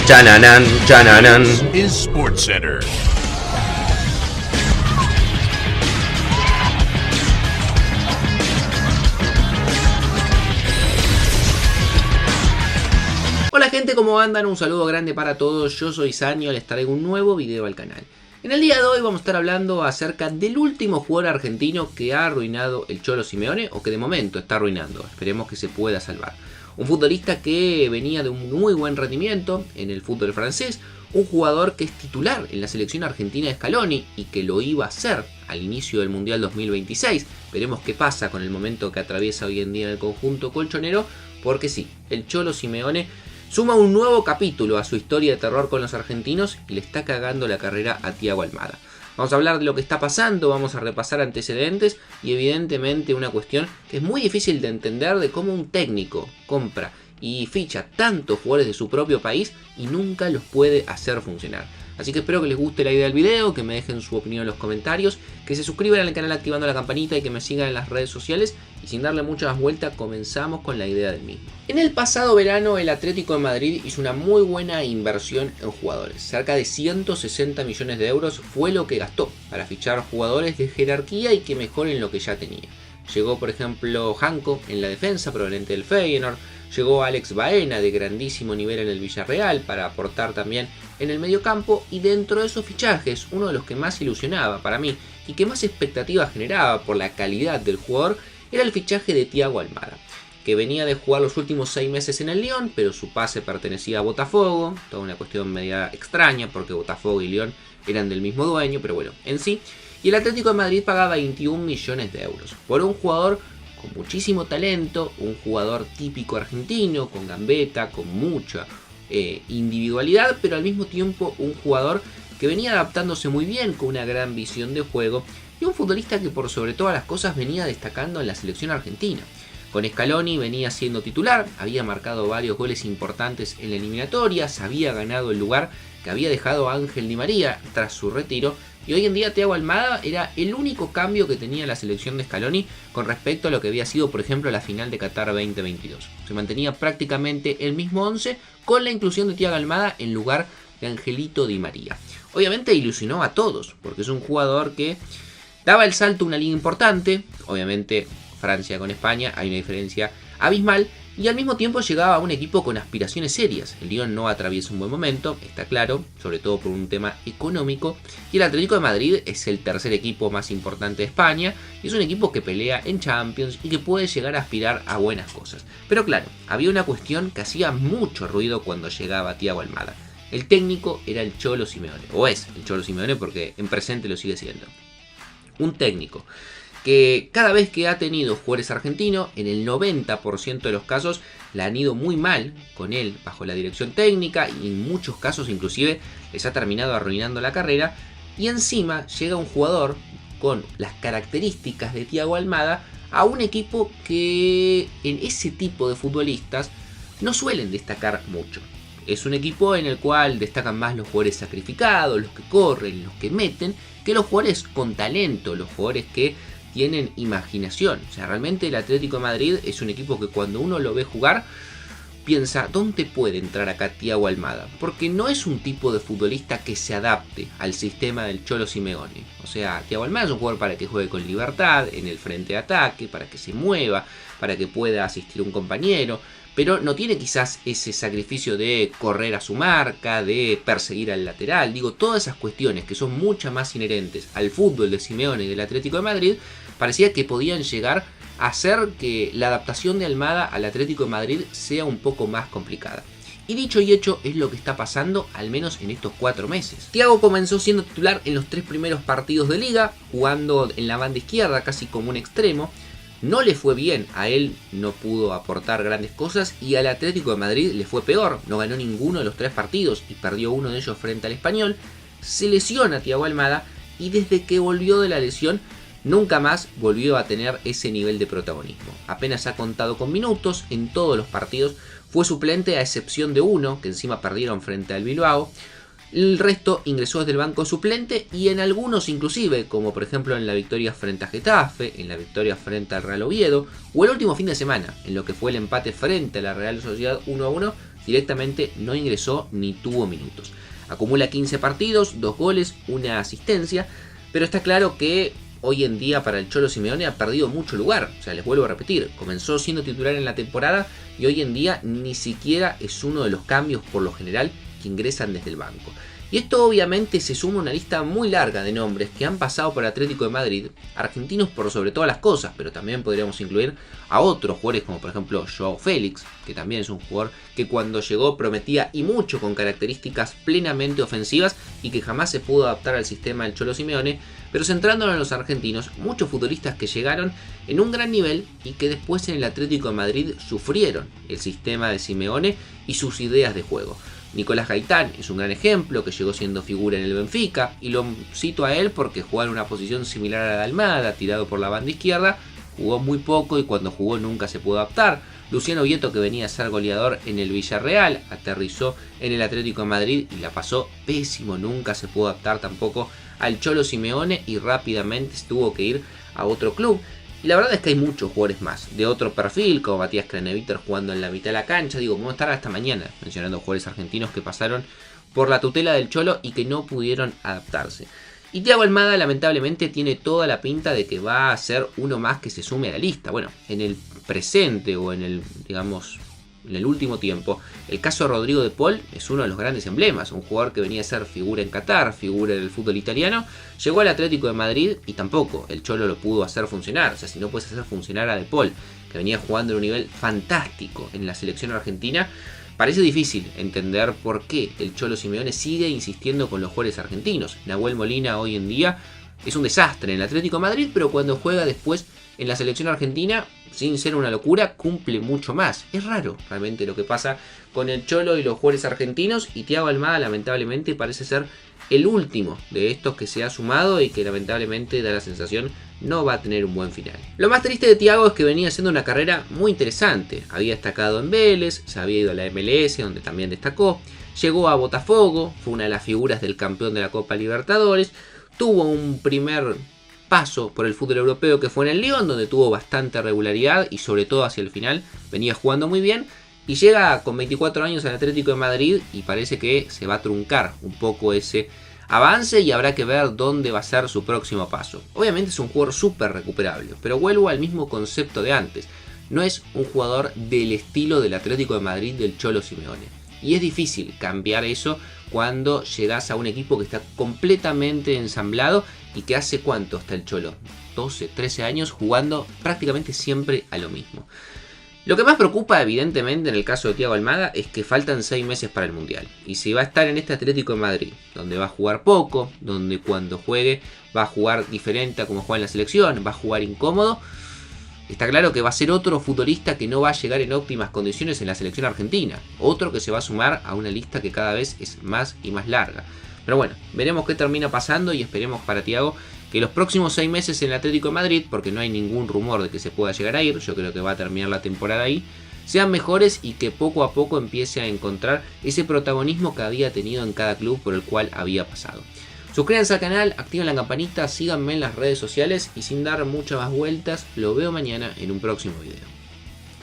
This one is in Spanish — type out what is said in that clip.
Chananan, chananan. Is SportsCenter. Hola gente, ¿cómo andan? Un saludo grande para todos, yo soy Sanio, les traigo un nuevo video al canal. En el día de hoy vamos a estar hablando acerca del último jugador argentino que ha arruinado el Cholo Simeone, o que de momento está arruinando, esperemos que se pueda salvar. Un futbolista que venía de un muy buen rendimiento en el fútbol francés, un jugador que es titular en la selección argentina de Scaloni y que lo iba a ser al inicio del Mundial 2026. Veremos qué pasa con el momento que atraviesa hoy en día en el conjunto colchonero, porque sí, el Cholo Simeone suma un nuevo capítulo a su historia de terror con los argentinos y le está cagando la carrera a Thiago Almada. Vamos a hablar de lo que está pasando, vamos a repasar antecedentes y evidentemente una cuestión que es muy difícil de entender, de cómo un técnico compra y ficha tantos jugadores de su propio país y nunca los puede hacer funcionar. Así que espero que les guste la idea del video, que me dejen su opinión en los comentarios, que se suscriban al canal activando la campanita y que me sigan en las redes sociales. Y sin darle mucha más vuelta, comenzamos con la idea del mismo. En el pasado verano el Atlético de Madrid hizo una muy buena inversión en jugadores. Cerca de 160 millones de euros fue lo que gastó para fichar jugadores de jerarquía y que mejoren lo que ya tenía. Llegó por ejemplo Janko en la defensa, proveniente del Feyenoord. Llegó Alex Baena de grandísimo nivel en el Villarreal para aportar también en el mediocampo, y dentro de esos fichajes uno de los que más ilusionaba para mí y que más expectativas generaba por la calidad del jugador era el fichaje de Thiago Almada, que venía de jugar los últimos 6 meses en el Lyon, pero su pase pertenecía a Botafogo, toda una cuestión media extraña porque Botafogo y Lyon eran del mismo dueño, pero bueno, en sí. Y el Atlético de Madrid pagaba 21 millones de euros por un jugador con muchísimo talento, un jugador típico argentino, con gambeta, con mucha individualidad, pero al mismo tiempo un jugador que venía adaptándose muy bien, con una gran visión de juego, y un futbolista que por sobre todas las cosas venía destacando en la selección argentina. Con Scaloni venía siendo titular, había marcado varios goles importantes en la eliminatoria, se había ganado el lugar que había dejado Ángel Di María tras su retiro, y hoy en día Thiago Almada era el único cambio que tenía la selección de Scaloni con respecto a lo que había sido, por ejemplo, la final de Qatar 2022. Se mantenía prácticamente el mismo 11 con la inclusión de Thiago Almada en lugar de Angelito Di María. Obviamente ilusionó a todos, porque es un jugador que daba el salto a una liga importante. Obviamente Francia con España hay una diferencia abismal, y al mismo tiempo llegaba a un equipo con aspiraciones serias. El Lyon no atraviesa un buen momento, está claro, sobre todo por un tema económico, y el Atlético de Madrid es el tercer equipo más importante de España, y es un equipo que pelea en Champions y que puede llegar a aspirar a buenas cosas. Pero claro, había una cuestión que hacía mucho ruido cuando llegaba Thiago Almada. El técnico era el Cholo Simeone, o es el Cholo Simeone porque en presente lo sigue siendo. Un técnico que cada vez que ha tenido jugadores argentinos, en el 90% de los casos la han ido muy mal con él bajo la dirección técnica, y en muchos casos inclusive les ha terminado arruinando la carrera. Y encima llega un jugador con las características de Thiago Almada a un equipo que en ese tipo de futbolistas no suelen destacar mucho. Es un equipo en el cual destacan más los jugadores sacrificados, los que corren, los que meten, que los jugadores con talento, los jugadores que tienen imaginación. O sea, realmente el Atlético de Madrid es un equipo que cuando uno lo ve jugar piensa, ¿dónde puede entrar acá Thiago Almada? Porque no es un tipo de futbolista que se adapte al sistema del Cholo Simeone. O sea, Thiago Almada es un jugador para que juegue con libertad en el frente de ataque, para que se mueva, para que pueda asistir a un compañero, pero no tiene quizás ese sacrificio de correr a su marca, de perseguir al lateral. Digo, todas esas cuestiones que son mucho más inherentes al fútbol de Simeone y del Atlético de Madrid, parecía que podían llegar a hacer que la adaptación de Almada al Atlético de Madrid sea un poco más complicada. Y dicho y hecho es lo que está pasando, al menos en estos 4 meses. Thiago comenzó siendo titular en los 3 primeros partidos de liga, jugando en la banda izquierda casi como un extremo. No le fue bien, a él no pudo aportar grandes cosas, y al Atlético de Madrid le fue peor. No ganó ninguno de los 3 partidos y perdió uno de ellos frente al Español. Se lesiona Thiago Almada, y desde que volvió de la lesión nunca más volvió a tener ese nivel de protagonismo. Apenas ha contado con minutos en todos los partidos, fue suplente a excepción de uno, que encima perdieron frente al Bilbao. El resto ingresó desde el banco suplente, y en algunos inclusive, como por ejemplo en la victoria frente a Getafe, en la victoria frente al Real Oviedo, o el último fin de semana, en lo que fue el empate frente a la Real Sociedad 1-1, directamente no ingresó ni tuvo minutos. Acumula 15 partidos, 2 goles, 1 asistencia, pero está claro que hoy en día para el Cholo Simeone ha perdido mucho lugar. O sea, les vuelvo a repetir, comenzó siendo titular en la temporada y hoy en día ni siquiera es uno de los cambios por lo general que ingresan desde el banco. Y esto obviamente se suma a una lista muy larga de nombres que han pasado por Atlético de Madrid, argentinos por sobre todas las cosas, pero también podríamos incluir a otros jugadores como por ejemplo Joao Félix, que también es un jugador que cuando llegó prometía y mucho con características plenamente ofensivas y que jamás se pudo adaptar al sistema del Cholo Simeone, pero centrándonos en los argentinos, muchos futbolistas que llegaron en un gran nivel y que después en el Atlético de Madrid sufrieron el sistema de Simeone y sus ideas de juego. Nicolás Gaitán es un gran ejemplo, que llegó siendo figura en el Benfica, y lo cito a él porque jugaba en una posición similar a la de Almada, tirado por la banda izquierda, jugó muy poco y cuando jugó nunca se pudo adaptar. Luciano Vieto, que venía a ser goleador en el Villarreal, aterrizó en el Atlético de Madrid y la pasó pésimo, nunca se pudo adaptar tampoco al Cholo Simeone y rápidamente tuvo que ir a otro club. Y la verdad es que hay muchos jugadores más, de otro perfil, como Matías Craneviter jugando en la mitad de la cancha. Digo, vamos a estar hasta mañana mencionando jugadores argentinos que pasaron por la tutela del Cholo y que no pudieron adaptarse. Y Thiago Almada lamentablemente tiene toda la pinta de que va a ser uno más que se sume a la lista. Bueno, en el presente o en el, digamos, en el último tiempo, el caso de Rodrigo de Paul es uno de los grandes emblemas. Un jugador que venía a ser figura en Qatar, figura del fútbol italiano, llegó al Atlético de Madrid y tampoco el Cholo lo pudo hacer funcionar. O sea, si no puedes hacer funcionar a de Paul, que venía jugando a un nivel fantástico en la selección argentina, parece difícil entender por qué el Cholo Simeone sigue insistiendo con los jugadores argentinos. Nahuel Molina hoy en día es un desastre en el Atlético de Madrid, pero cuando juega después en la selección argentina, sin ser una locura, cumple mucho más. Es raro realmente lo que pasa con el Cholo y los jugadores argentinos, y Thiago Almada lamentablemente parece ser el último de estos que se ha sumado y que lamentablemente da la sensación no va a tener un buen final. Lo más triste de Thiago es que venía haciendo una carrera muy interesante. Había destacado en Vélez, se había ido a la MLS donde también destacó, llegó a Botafogo, fue una de las figuras del campeón de la Copa Libertadores, tuvo un primer paso por el fútbol europeo que fue en el Lyon, donde tuvo bastante regularidad y sobre todo hacia el final venía jugando muy bien, y llega con 24 años al Atlético de Madrid y parece que se va a truncar un poco ese avance y habrá que ver dónde va a ser su próximo paso. Obviamente es un jugador súper recuperable, pero vuelvo al mismo concepto de antes. No es un jugador del estilo del Atlético de Madrid del Cholo Simeone. Y es difícil cambiar eso cuando llegas a un equipo que está completamente ensamblado y que hace ¿cuánto está el Cholo? 12, 13 años jugando prácticamente siempre a lo mismo. Lo que más preocupa evidentemente en el caso de Thiago Almada es que faltan 6 meses para el Mundial. Y si va a estar en este Atlético de Madrid, donde va a jugar poco, donde cuando juegue va a jugar diferente a como juega en la selección, va a jugar incómodo, está claro que va a ser otro futbolista que no va a llegar en óptimas condiciones en la selección argentina. Otro que se va a sumar a una lista que cada vez es más y más larga. Pero bueno, veremos qué termina pasando y esperemos para Thiago que los próximos 6 meses en el Atlético de Madrid, porque no hay ningún rumor de que se pueda llegar a ir, yo creo que va a terminar la temporada ahí, sean mejores y que poco a poco empiece a encontrar ese protagonismo que había tenido en cada club por el cual había pasado. Suscríbanse al canal, activen la campanita, síganme en las redes sociales y sin dar muchas más vueltas, lo veo mañana en un próximo video.